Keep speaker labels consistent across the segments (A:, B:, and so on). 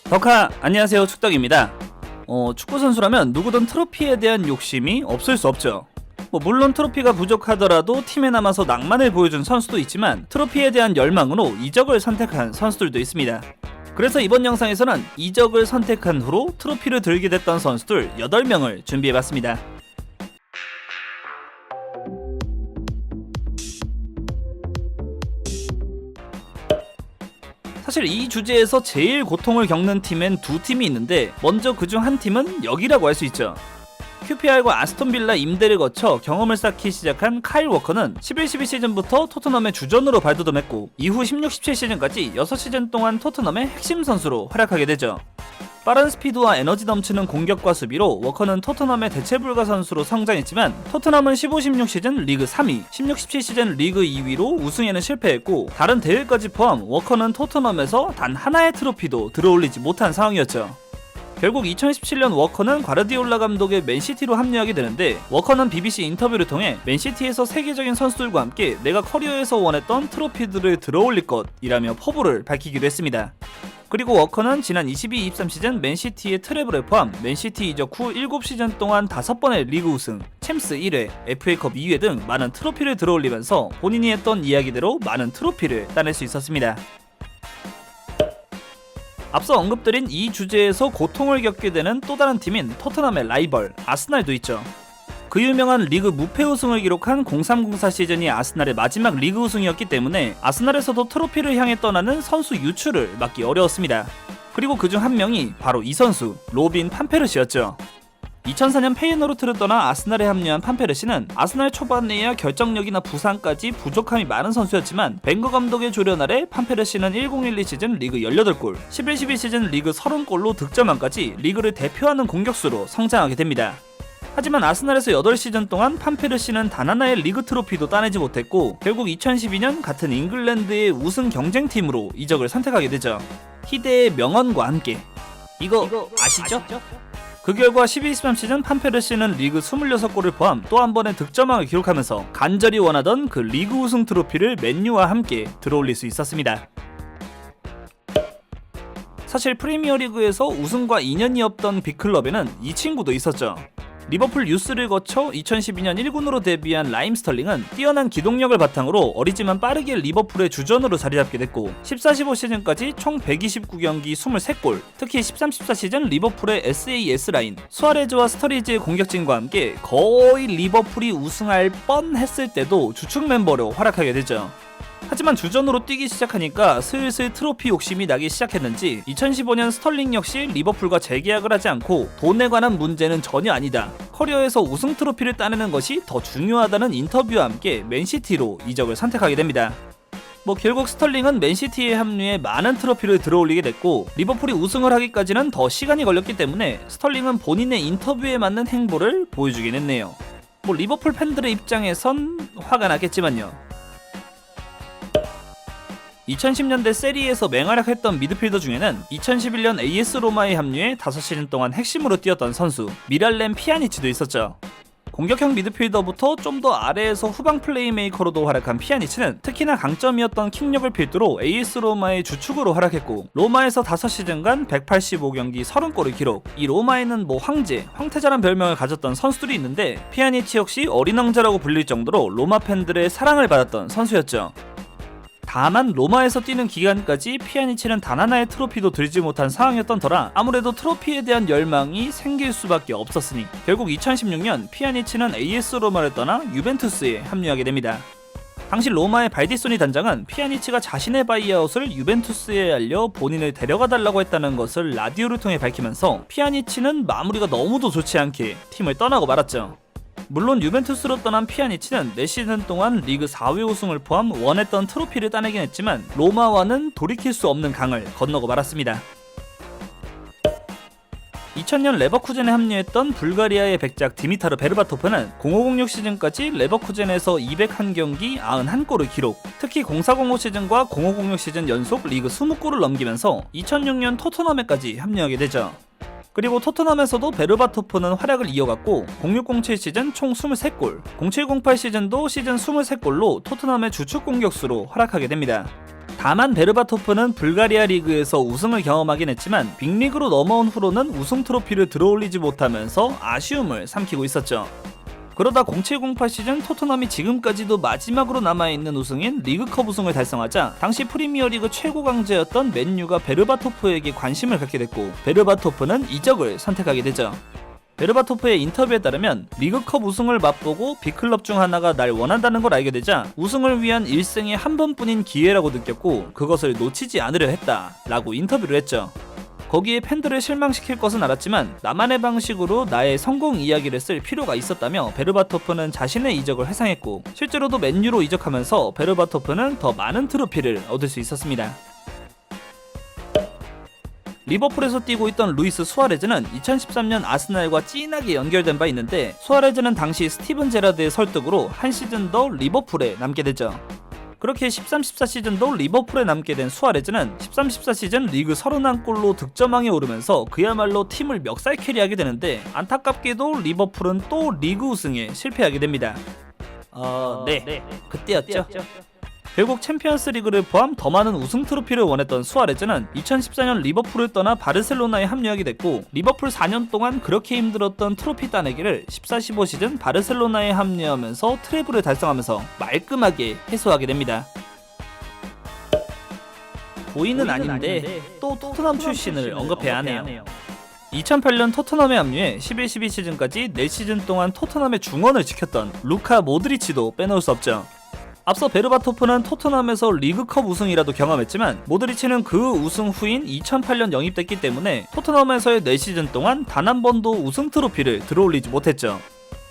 A: 덕하 안녕하세요, 축덕입니다. 축구선수라면 누구든 트로피에 대한 욕심이 없을 수 없죠. 물론 트로피가 부족하더라도 팀에 남아서 낭만을 보여준 선수도 있지만 트로피에 대한 열망으로 이적을 선택한 선수들도 있습니다. 그래서 이번 영상에서는 이적을 선택한 후로 트로피를 들게 됐던 선수들 8명을 준비해봤습니다. 사실 이 주제에서 제일 고통을 겪는 팀엔 두 팀이 있는데 먼저 그중 한 팀은 여기라고 할 수 있죠. QPR과 아스톤빌라 임대를 거쳐 경험을 쌓기 시작한 카일 워커는 11-12 시즌부터 토트넘의 주전으로 발돋움했고 이후 16-17 시즌까지 6시즌 동안 토트넘의 핵심 선수로 활약하게 되죠. 빠른 스피드와 에너지 넘치는 공격과 수비로 워커는 토트넘의 대체불가 선수로 성장했지만 토트넘은 15-16 시즌 리그 3위, 16-17 시즌 리그 2위로 우승에는 실패했고 다른 대회까지 포함 워커는 토트넘에서 단 하나의 트로피도 들어올리지 못한 상황이었죠. 결국 2017년 워커는 과르디올라 감독의 맨시티로 합류하게 되는데 워커는 BBC 인터뷰를 통해 맨시티에서 세계적인 선수들과 함께 내가 커리어에서 원했던 트로피들을 들어올릴 것이라며 포부를 밝히기도 했습니다. 그리고 워커는 지난 22-23 시즌 맨시티의 트래블을 포함 맨시티 이적 후 7시즌 동안 5번의 리그 우승, 챔스 1회, FA컵 2회 등 많은 트로피를 들어올리면서 본인이 했던 이야기대로 많은 트로피를 따낼 수 있었습니다. 앞서 언급드린 이 주제에서 고통을 겪게 되는 또 다른 팀인 토트넘의 라이벌 아스날도 있죠. 그 유명한 리그 무패 우승을 기록한 03-04 시즌이 아스날의 마지막 리그 우승이었기 때문에 아스날에서도 트로피를 향해 떠나는 선수 유출을 막기 어려웠습니다. 그리고 그중 한 명이 바로 이 선수 로빈 판페르시였죠. 2004년 페이노르트를 떠나 아스날에 합류한 판페르시는 아스날 초반에야 결정력이나 부상까지 부족함이 많은 선수였지만 벵거 감독의 조련 아래 판페르시는 1012 시즌 리그 18골, 11-12 시즌 리그 30골로 득점왕까지 리그를 대표하는 공격수로 성장하게 됩니다. 하지만 아스날에서 8시즌 동안 판페르시는 단 하나의 리그 트로피도 따내지 못했고 결국 2012년 같은 잉글랜드의 우승 경쟁팀으로 이적을 선택하게 되죠. 희대의 명언과 함께 이거 아시죠? 그 결과 12-13 시즌 판페르시는 리그 26골을 포함 또 한 번의 득점왕을 기록하면서 간절히 원하던 그 리그 우승 트로피를 맨유와 함께 들어올릴 수 있었습니다. 사실 프리미어리그에서 우승과 인연이 없던 빅클럽에는 이 친구도 있었죠. 리버풀 유스를 거쳐 2012년 1군으로 데뷔한 라임 스털링은 뛰어난 기동력을 바탕으로 어리지만 빠르게 리버풀의 주전으로 자리잡게 됐고 14-15 시즌까지 총 129경기 23골, 특히 13-14 시즌 리버풀의 SAS 라인, 수아레즈와 스터리지의 공격진과 함께 거의 리버풀이 우승할 뻔했을 때도 주축 멤버로 활약하게 되죠. 하지만 주전으로 뛰기 시작하니까 슬슬 트로피 욕심이 나기 시작했는지 2015년 스털링 역시 리버풀과 재계약을 하지 않고 돈에 관한 문제는 전혀 아니다, 커리어에서 우승 트로피를 따내는 것이 더 중요하다는 인터뷰와 함께 맨시티로 이적을 선택하게 됩니다. 결국 스털링은 맨시티에 합류해 많은 트로피를 들어올리게 됐고 리버풀이 우승을 하기까지는 더 시간이 걸렸기 때문에 스털링은 본인의 인터뷰에 맞는 행보를 보여주긴 했네요. 리버풀 팬들의 입장에선 화가 나겠지만요. 2010년대 세리에서 맹활약했던 미드필더 중에는 2011년 AS 로마에 합류해 5시즌 동안 핵심으로 뛰었던 선수 미랄렘 피아니치도 있었죠. 공격형 미드필더부터 좀 더 아래에서 후방 플레이메이커로도 활약한 피아니치는 특히나 강점이었던 킥력을 필두로 AS 로마의 주축으로 활약했고 로마에서 5시즌간 185경기 30골을 기록. 이 로마에는 황제, 황태자란 별명을 가졌던 선수들이 있는데 피아니치 역시 어린 왕자라고 불릴 정도로 로마 팬들의 사랑을 받았던 선수였죠. 다만 로마에서 뛰는 기간까지 피아니치는 단 하나의 트로피도 들지 못한 상황이었던 터라 아무래도 트로피에 대한 열망이 생길 수밖에 없었으니 결국 2016년 피아니치는 AS 로마를 떠나 유벤투스에 합류하게 됩니다. 당시 로마의 발디소니 단장은 피아니치가 자신의 바이아웃을 유벤투스에 알려 본인을 데려가 달라고 했다는 것을 라디오를 통해 밝히면서 피아니치는 마무리가 너무도 좋지 않게 팀을 떠나고 말았죠. 물론 유벤투스로 떠난 피아니치는 4시즌 동안 리그 4회 우승을 포함 원했던 트로피를 따내긴 했지만 로마와는 돌이킬 수 없는 강을 건너고 말았습니다. 2000년 레버쿠젠에 합류했던 불가리아의 백작 디미타르 베르바토프는 0506 시즌까지 레버쿠젠에서 201경기 91골을 기록. 특히 0405 시즌과 0506 시즌 연속 리그 20골을 넘기면서 2006년 토트넘에까지 합류하게 되죠. 그리고 토트넘에서도 베르바토프는 활약을 이어갔고 0607 시즌 총 23골, 0708 시즌도 시즌 23골로 토트넘의 주축 공격수로 활약하게 됩니다. 다만 베르바토프는 불가리아 리그에서 우승을 경험하긴 했지만 빅리그로 넘어온 후로는 우승 트로피를 들어올리지 못하면서 아쉬움을 삼키고 있었죠. 그러다 07-08 시즌 토트넘이 지금까지도 마지막으로 남아있는 우승인 리그컵 우승을 달성하자 당시 프리미어리그 최고 강자였던 맨유가 베르바토프에게 관심을 갖게 됐고 베르바토프는 이적을 선택하게 되죠. 베르바토프의 인터뷰에 따르면 리그컵 우승을 맛보고 빅클럽 중 하나가 날 원한다는 걸 알게 되자 우승을 위한 일생에 한 번뿐인 기회라고 느꼈고 그것을 놓치지 않으려 했다 라고 인터뷰를 했죠. 거기에 팬들을 실망시킬 것은 알았지만 나만의 방식으로 나의 성공 이야기를 쓸 필요가 있었다며 베르바토프는 자신의 이적을 회상했고 실제로도 맨유로 이적하면서 베르바토프는 더 많은 트로피를 얻을 수 있었습니다. 리버풀에서 뛰고 있던 루이스 수아레즈는 2013년 아스날과 진하게 연결된 바 있는데 수아레즈는 당시 스티븐 제라드의 설득으로 한 시즌 더 리버풀에 남게 되죠. 그렇게 13-14 시즌도 리버풀에 남게 된 수아레즈는 13-14 시즌 리그 31골로 득점왕에 오르면서 그야말로 팀을 멱살 캐리하게 되는데 안타깝게도 리버풀은 또 리그 우승에 실패하게 됩니다. 그때였죠. 결국 챔피언스 리그를 포함 더 많은 우승 트로피를 원했던 수아레즈는 2014년 리버풀을 떠나 바르셀로나에 합류하게 됐고 리버풀 4년 동안 그렇게 힘들었던 트로피 따내기를 14-15 시즌 바르셀로나에 합류하면서 트래블을 달성하면서 말끔하게 해소하게 됩니다. 고의는 아닌데 또 토트넘 출신을 언급해야 하네요. 2008년 토트넘에 합류해 11-12 시즌까지 4시즌 동안 토트넘의 중원을 지켰던 루카 모드리치도 빼놓을 수 없죠. 앞서 베르바토프는 토트넘에서 리그컵 우승이라도 경험했지만 모드리치는 그 우승 후인 2008년 영입됐기 때문에 토트넘에서의 4시즌 동안 단 한 번도 우승 트로피를 들어올리지 못했죠.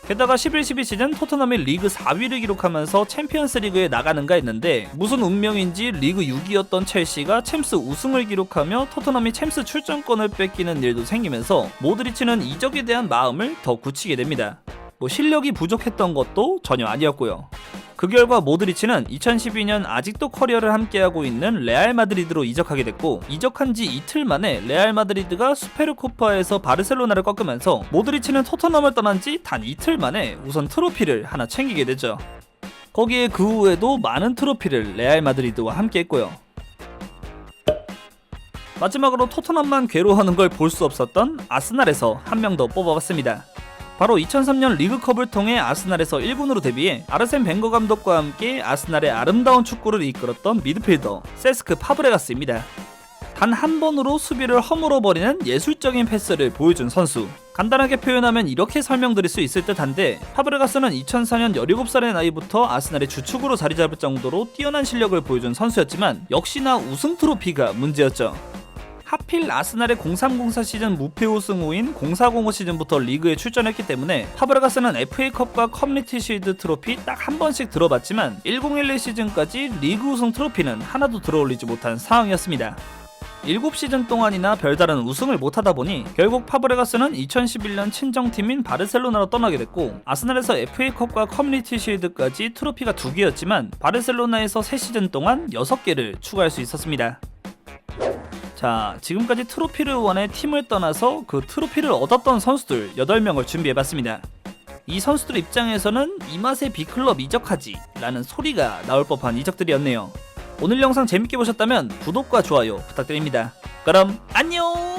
A: 게다가 11-12 시즌 토트넘이 리그 4위를 기록하면서 챔피언스 리그에 나가는가 했는데 무슨 운명인지 리그 6위였던 첼시가 챔스 우승을 기록하며 토트넘이 챔스 출전권을 뺏기는 일도 생기면서 모드리치는 이적에 대한 마음을 더 굳히게 됩니다. 실력이 부족했던 것도 전혀 아니었고요. 그 결과 모드리치는 2012년 아직도 커리어를 함께하고 있는 레알 마드리드로 이적하게 됐고 이적한 지 이틀 만에 레알 마드리드가 수페르코파에서 바르셀로나를 꺾으면서 모드리치는 토트넘을 떠난 지 단 이틀 만에 우선 트로피를 하나 챙기게 되죠. 거기에 그 후에도 많은 트로피를 레알 마드리드와 함께 했고요. 마지막으로 토트넘만 괴로워하는 걸 볼 수 없었던 아스날에서 한 명 더 뽑아봤습니다. 바로 2003년 리그컵을 통해 아스날에서 1군으로 데뷔해 아르센 벵거 감독과 함께 아스날의 아름다운 축구를 이끌었던 미드필더 세스크 파브레가스입니다. 단 한 번으로 수비를 허물어버리는 예술적인 패스를 보여준 선수. 간단하게 표현하면 이렇게 설명드릴 수 있을 듯한데 파브레가스는 2004년 17살의 나이부터 아스날의 주축으로 자리 잡을 정도로 뛰어난 실력을 보여준 선수였지만 역시나 우승 트로피가 문제였죠. 하필 아스날의 03-04 시즌 무패 우승 후인 04-05 시즌부터 리그에 출전했기 때문에 파브레가스는 FA컵과 커뮤니티 실드 트로피 딱 한 번씩 들어봤지만 10-11 시즌까지 리그 우승 트로피는 하나도 들어올리지 못한 상황이었습니다. 7시즌 동안이나 별다른 우승을 못하다 보니 결국 파브레가스는 2011년 친정팀인 바르셀로나로 떠나게 됐고 아스날에서 FA컵과 커뮤니티 실드까지 트로피가 2개였지만 바르셀로나에서 3시즌 동안 6개를 추가할 수 있었습니다. 자, 지금까지 트로피를 원해 팀을 떠나서 그 트로피를 얻었던 선수들 8명을 준비해봤습니다. 이 선수들 입장에서는 이 맛에 B클럽 이적하지 라는 소리가 나올 법한 이적들이었네요. 오늘 영상 재밌게 보셨다면 구독과 좋아요 부탁드립니다. 그럼 안녕!